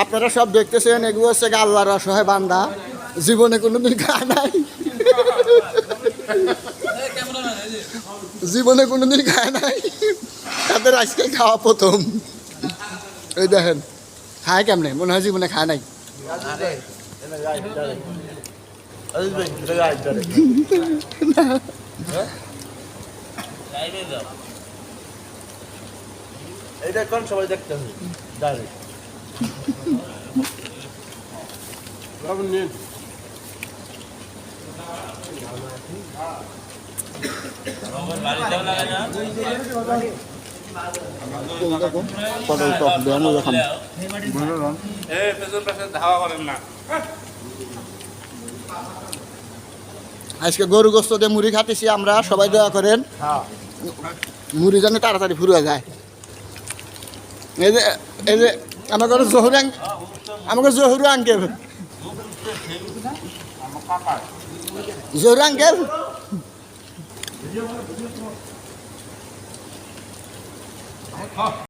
আপনারা সব দেখতেছেন, এগুলো হচ্ছে আল্লাহর অসহায় বান্দা, জীবনে কোনোদিন খায় নাই, জীবনে কোনোদিন খায় নাই, তাদের আজকে খাওয়া প্রথম। এই দেখেন খায় কেমনে, মনে হয় জীবনে খায় নাই। এইটা কোন সবাই দেখতে হবে ডাইরেক্ট বাবু নিন পটল টক দেওয়া মজা খাম। আজকে গরু গোস্ত দিয়ে মুড়ি খাতেছি আমরা, সবাই দোয়া করেন মুড়ি যেন তাড়াতাড়ি ফুরিয়ে যায়। এই যে আমাকে জহুর আঙ্কেল, জহুর আঙ্কেল